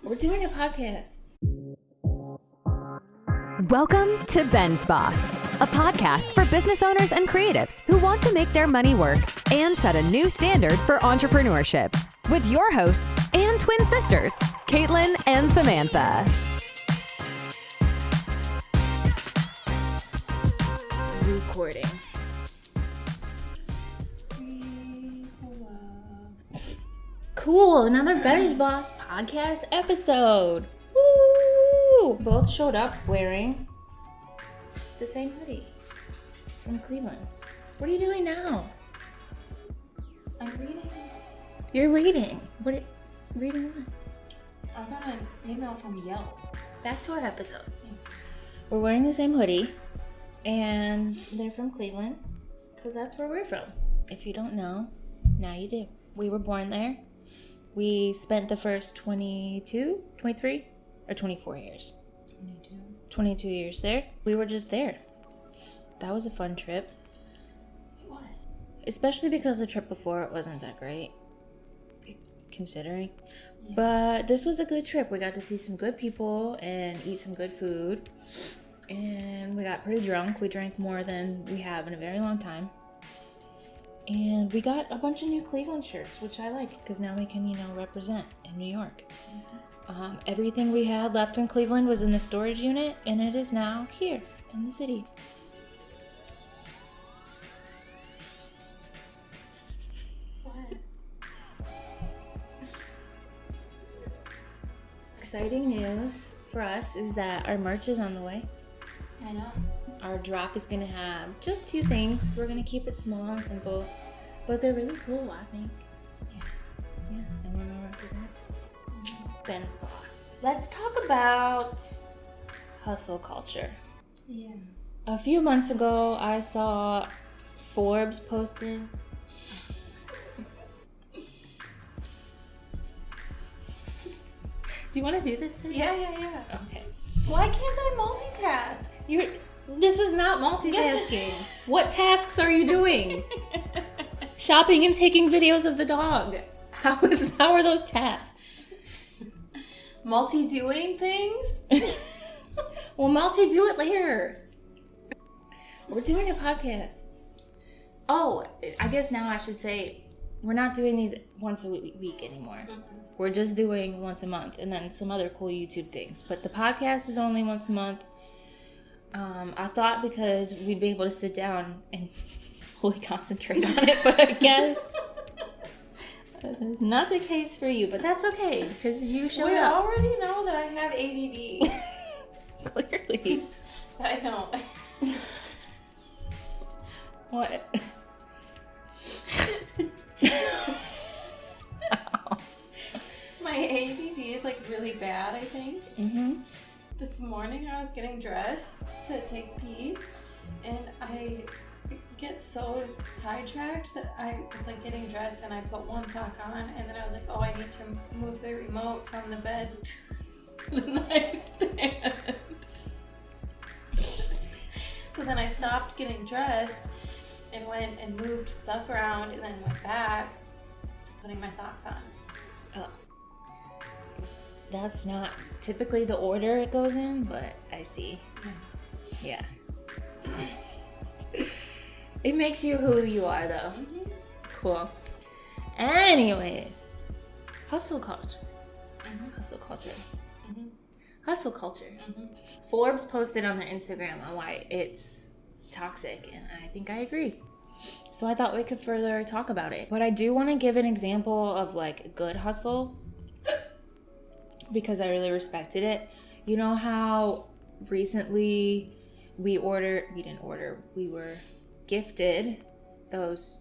We're doing a podcast. Welcome to BENSBOSS, a podcast for business owners and creatives who want to make their money work and set a new standard for entrepreneurship. With your hosts and twin sisters, Caitlin and Samantha. Recording. Cool, another BENSBOSS podcast episode. Woo! Both showed up wearing the same hoodie from Cleveland. What are you doing now? I'm reading. You're reading. Reading what? I got an email from Yelp. Back to our episode. We're wearing the same hoodie, and they're from Cleveland, because that's where we're from. If you don't know, now you do. We were born there. We spent the first 22, 23, or 24 years. 22 years there. We were just there. That was a fun trip. It was. Especially because the trip before it wasn't that great, considering. Yeah. But this was a good trip. We got to see some good people and eat some good food. And we got pretty drunk. We drank more than we have in a very long time. And we got a bunch of new Cleveland shirts, which I like, because now we can, represent in New York. Mm-hmm. Everything we had left in Cleveland was in the storage unit, and it is now here in the city. What? Exciting news for us is that our merch is on the way. I know. Our drop is going to have just 2 things. We're going to keep it small and simple, but they're really cool, I think. Yeah, and we're going to represent BENSBOSS. Let's talk about hustle culture. Yeah. A few months ago, I saw Forbes posted. Do you want to do this today? Yeah. Okay. Why can't I multitask? This is not multitasking. What tasks are you doing? Shopping and taking videos of the dog. How are those tasks? Multi-doing things? Well, multi-do it later. We're doing a podcast. Oh, I guess now I should say we're not doing these once a week anymore. Mm-hmm. We're just doing once a month and then some other cool YouTube things. But the podcast is only once a month. I thought because we'd be able to sit down and fully concentrate on it, but I guess that's not the case for you. But that's okay, because you showed We up. already know that I have ADD. Clearly. So I don't. What? My ADD is really bad, I think. Mm-hmm. This morning I was getting dressed to take a pee, and I get so sidetracked that I was getting dressed and I put one sock on, and then I was like, oh, I need to move the remote from the bed to the nightstand. So then I stopped getting dressed and went and moved stuff around, and then went back to putting my socks on. Oh. That's not typically the order it goes in, but I see. Yeah. It makes you who you are, though. Mm-hmm. Cool. Anyways, hustle culture. Mm-hmm. Hustle culture. Mm-hmm. Hustle culture. Mm-hmm. Forbes posted on their Instagram on why it's toxic, and I think I agree. So I thought we could further talk about it. But I do want to give an example of good hustle, because I really respected it. You know how recently we were gifted those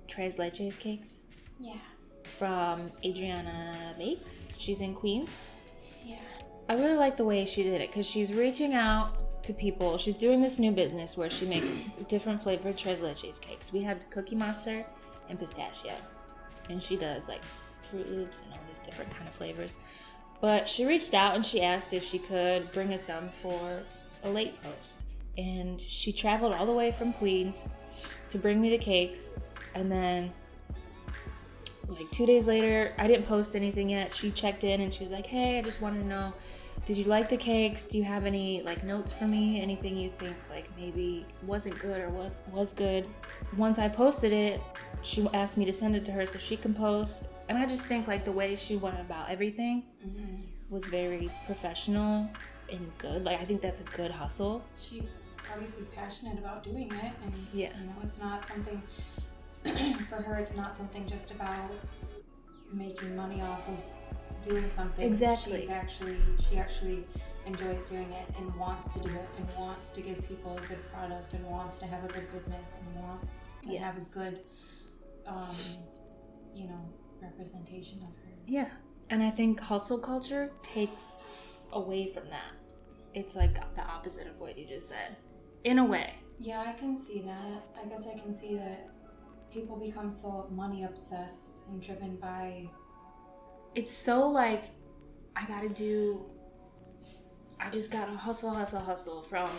Tres Leches cakes? Yeah. From Adriana Bakes. She's in Queens. Yeah. I really like the way she did it, because she's reaching out to people. She's doing this new business where she makes different flavored Tres Leches cakes. We had Cookie Monster and pistachio. And she does Fruit Loops and all these different kind of flavors. But she reached out and she asked if she could bring us some for a late post. And she traveled all the way from Queens to bring me the cakes. And then Like 2 days later, I didn't post anything yet. She checked in and she was like, hey, I just wanted to know, did you like the cakes? Do you have any like notes for me? Anything you think like maybe wasn't good or what was good? Once I posted it, she asked me to send it to her so she can post. And I just think like the way she went about everything was very professional and good. Like I think that's a good hustle. She's obviously passionate about doing it, and Yeah. you know, it's not something for her. It's not something just about making money off of doing something. Exactly. She actually enjoys doing it and wants to do it and wants to give people a good product and wants to have a good business and wants to have a good, you know, representation of her. Yeah. And I think hustle culture takes away from that. It's like the opposite of what you just said, in a way. Yeah, I can see that. I guess I can see that people become so money obsessed and driven by... It's so like, I just gotta hustle from,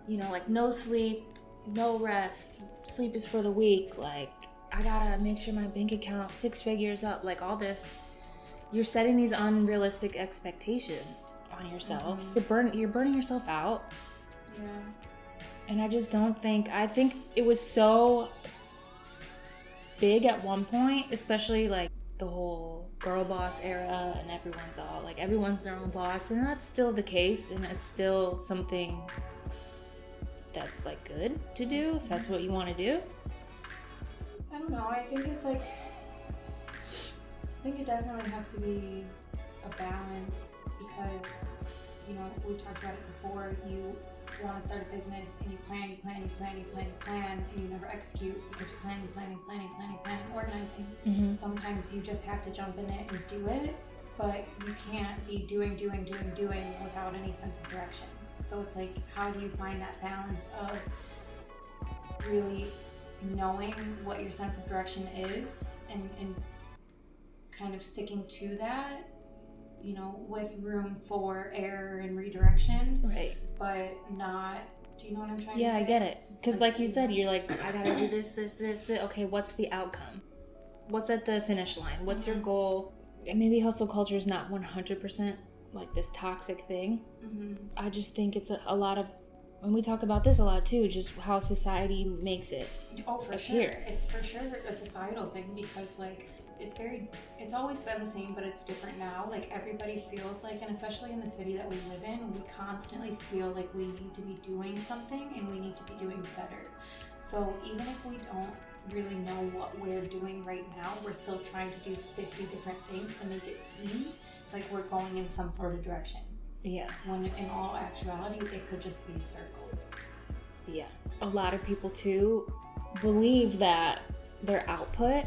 you know, like no sleep, no rest, sleep is for the weak, like I gotta make sure my bank account 6 figures up, like all this. You're setting these unrealistic expectations on yourself. You're burning yourself out. Yeah. And I just don't think, I think it was so big at one point, especially like the whole girl boss era, and everyone's their own boss, and that's still the case, and it's still something that's like good to do if that's what you want to do. I don't know. I think it's like, I think it definitely has to be a balance because, you know, we talked about it before. You want to start a business and you plan, and you never execute because you're planning, organizing. Sometimes you just have to jump in it and do it, but you can't be doing without any sense of direction. So it's like, how do you find that balance of really knowing what your sense of direction is and kind of sticking to that, you know, with room for error and redirection, Right. but not, do you know what I'm trying to say? Yeah, I get it. Because like you said, you're like, I gotta do this. Okay, what's the outcome? What's at the finish line? What's your goal? And maybe hustle culture is not 100% like this toxic thing. I just think it's a lot of, and we talk about this a lot too, just how society makes it. Oh, for sure. Here. It's for sure a societal thing because like it's always been the same, but it's different now. Like everybody feels like, and especially in the city that we live in, we constantly feel like we need to be doing something and we need to be doing better. So even if we don't really know what we're doing right now, we're still trying to do 50 different things to make it seem like we're going in some sort of direction. Yeah. When in all actuality, it could just be a circle. Yeah. A lot of people too believe that their output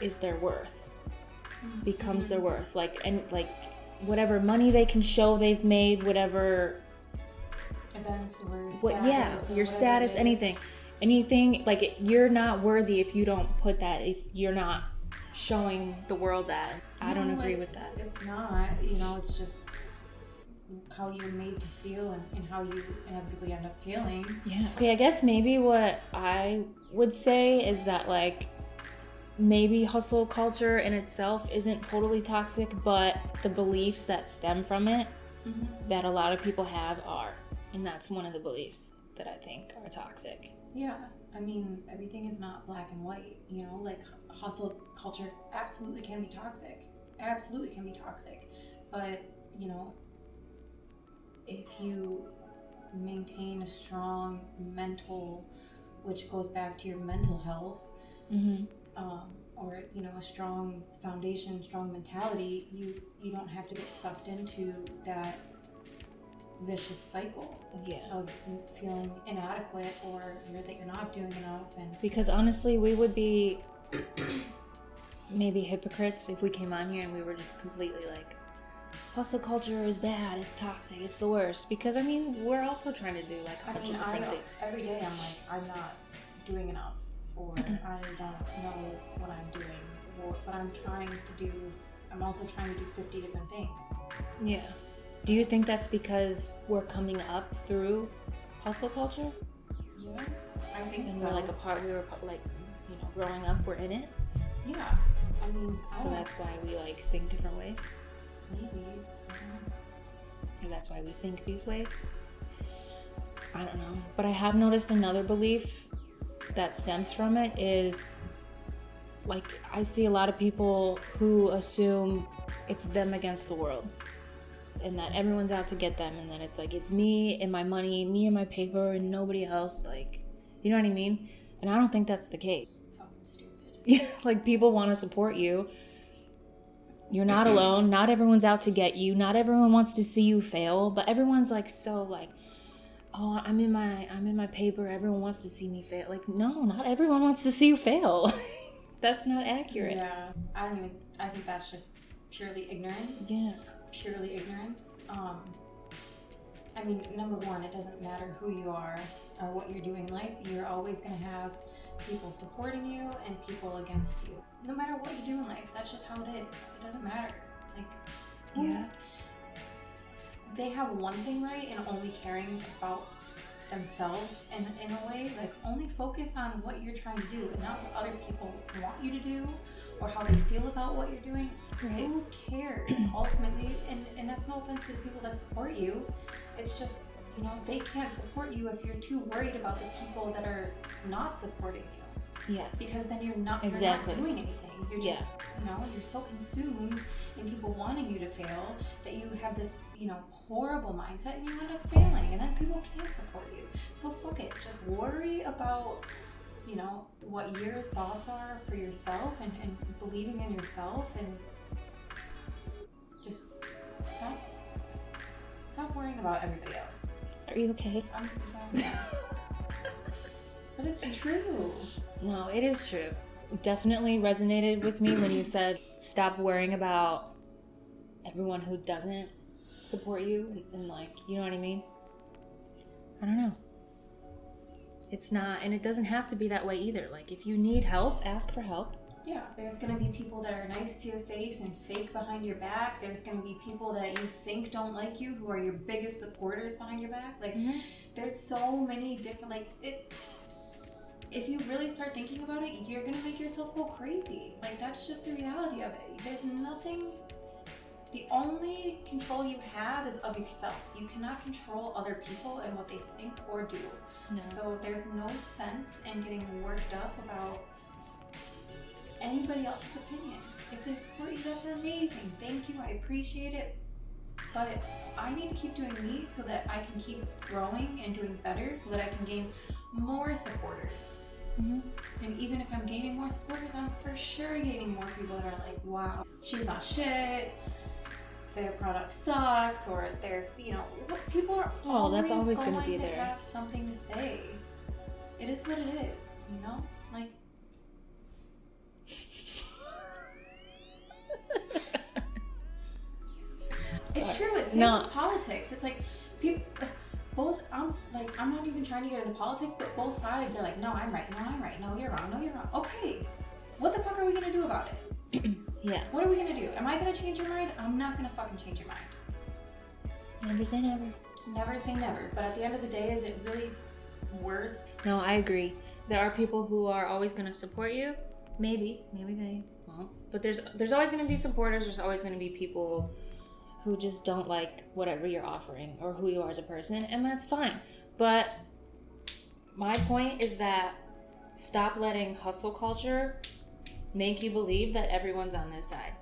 is their worth, becomes their worth. Like, and like whatever money they can show they've made, whatever events or status, your status, anything like you're not worthy if you don't put that, if you're not showing the world that. I don't agree with that. It's not, you know, it's just how you're made to feel and how you inevitably end up feeling. Yeah. Okay, I guess maybe what I would say is that like maybe hustle culture in itself isn't totally toxic, but the beliefs that stem from it that a lot of people have are. And that's one of the beliefs that I think are toxic. Yeah. I mean, everything is not black and white, you know, like hustle culture absolutely can be toxic. But, you know, if you maintain a strong mental, which goes back to your mental health, or, you know, a strong foundation, strong mentality, you don't have to get sucked into that vicious cycle of feeling inadequate or that you're not doing enough. And because honestly, we would be maybe hypocrites if we came on here and we were just completely like, hustle culture is bad, it's toxic, it's the worst. Because I mean, we're also trying to do like a bunch of different things. Every day I'm like, I'm not doing enough, or I don't know what I'm doing, or what I'm trying to do. I'm also trying to do 50 different things. Yeah. Do you think that's because we're coming up through hustle culture? Yeah, I think and so. We're like we were like, you know, growing up, we're in it? Yeah. I mean, So that's why we like think different ways. maybe. Or that's why we think these ways. I don't know. But I have noticed another belief that stems from it is, like, I see a lot of people who assume it's them against the world. And that everyone's out to get them. And then it's like, it's me and my money, me and my paper, and nobody else. Like, you know what I mean? And I don't think that's the case. Fucking stupid. Yeah, like, people want to support you. You're not alone. Not everyone's out to get you. Not everyone wants to see you fail. But everyone's like so like, oh, I'm in my paper. Everyone wants to see me fail. Like, no, not everyone wants to see you fail. That's not accurate. Yeah. I think that's just purely ignorance. Yeah. Purely ignorance. I mean, number one, it doesn't matter who you are or what you're doing in life. You're always going to have people supporting you and people against you. No matter what you do in life, that's just how it is. It doesn't matter. Like, Yeah. they have one thing right and only caring about themselves in a way, like only focus on what you're trying to do and not what other people want you to do or how they feel about what you're doing. Right. Who cares ultimately? And that's no offense to the people that support you. It's just, you know, they can't support you if you're too worried about the people that are not supporting you. Yes. Because then you're not Exactly. doing anything. You're just, Yeah. you know, you're so consumed in people wanting you to fail that you have this, you know, horrible mindset and you end up failing and then people can't support you. So fuck it. Just worry about, you know, what your thoughts are for yourself and believing in yourself and just stop worrying about everybody else. Are you okay? But it's true. No, it is true. Definitely resonated with me when you said stop worrying about everyone who doesn't support you and like, you know what I mean? I don't know. It's not, and it doesn't have to be that way either. Like, if you need help, ask for help. Yeah, there's gonna be people that are nice to your face and fake behind your back. There's gonna be people that you think don't like you who are your biggest supporters behind your back. Like, there's so many different, like, if you really start thinking about it, you're gonna make yourself go crazy. Like, that's just the reality of it. There's nothing, the only control you have is of yourself. You cannot control other people and what they think or do. No. So there's no sense in getting worked up about anybody else's opinions. If they support you, that's amazing. Thank you, I appreciate it. But I need to keep doing me so that I can keep growing and doing better so that I can gain more supporters. And even if I'm gaining more supporters, I'm for sure gaining more people that are like, wow, she's not shit, their product sucks, or they're, you know, people are that's always going gonna be to there. have something to say. It is what it is, you know? Like, it's true. It's same with politics. It's like people, I'm not even trying to get into politics, but both sides are like, no, I'm right. No, I'm right. No, you're wrong. No, you're wrong. Okay, what the fuck are we gonna do about it? Yeah. What are we gonna do? Am I gonna change your mind? I'm not gonna fucking change your mind. Never say never. Never say never. But at the end of the day, is it really worth? No, I agree. There are people who are always going to support you. Maybe they won't. But there's always going to be supporters. There's always going to be people who just don't like whatever you're offering or who you are as a person, and that's fine. But my point is that stop letting hustle culture make you believe that everyone's on this side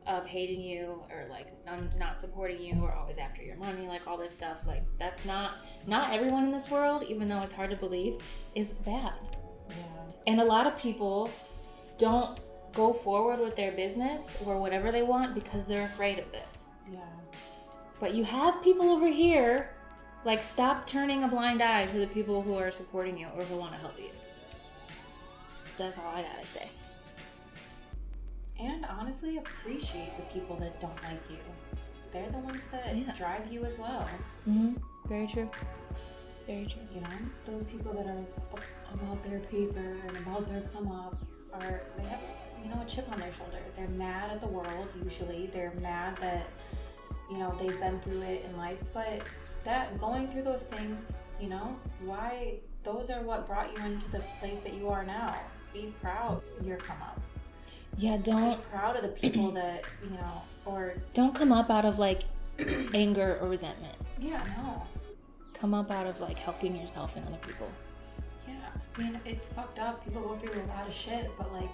of hating you or like not supporting you or always after your money, like all this stuff. Like, that's not everyone in this world, even though it's hard to believe, is bad. Yeah. And a lot of people don't go forward with their business or whatever they want because they're afraid of this. Yeah. But you have people over here, like, stop turning a blind eye to the people who are supporting you or who want to help you. That's all I gotta say. And honestly, appreciate the people that don't like you. They're the ones that drive you as well. Very true. Very true. You know, those people that are about their paper and about their come up they have, you know, a chip on their shoulder. They're mad at the world, usually. They're mad that, you know, they've been through it in life. But that going through those things, you know, those are what brought you into the place that you are now. Be proud of your come up. Yeah, Be proud of the people that, you know, or... Don't come up out of, like, anger or resentment. Yeah, no. Come up out of, like, helping yourself and other people. Yeah, I mean, it's fucked up. People go through a lot of shit, but, like,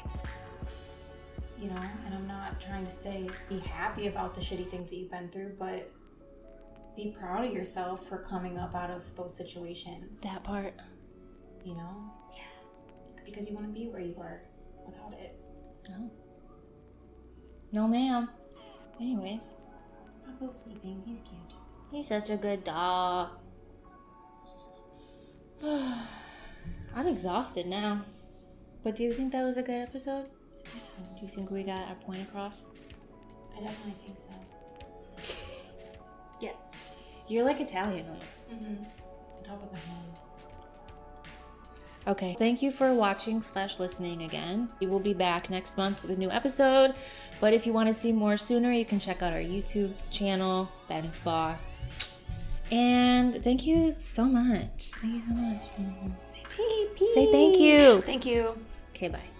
you know, and I'm not trying to say be happy about the shitty things that you've been through, but be proud of yourself for coming up out of those situations. That part. You know? Yeah. Because you want to be where you were without it. No. No, ma'am. Anyways. Pablo's sleeping. He's cute. He's such a good dog. I'm exhausted now. But do you think that was a good episode? I think so. Do you think we got our point across? I definitely think so. Yes. You're like Italian almost. Mm-hmm. I'll talk with my hands. Okay, thank you for watching / listening again. We will be back next month with a new episode. But if you want to see more sooner, you can check out our YouTube channel, BENSBOSS. And thank you so much. Thank you so much. Mm-hmm. Say thank you. Say thank you. Thank you. Okay, bye.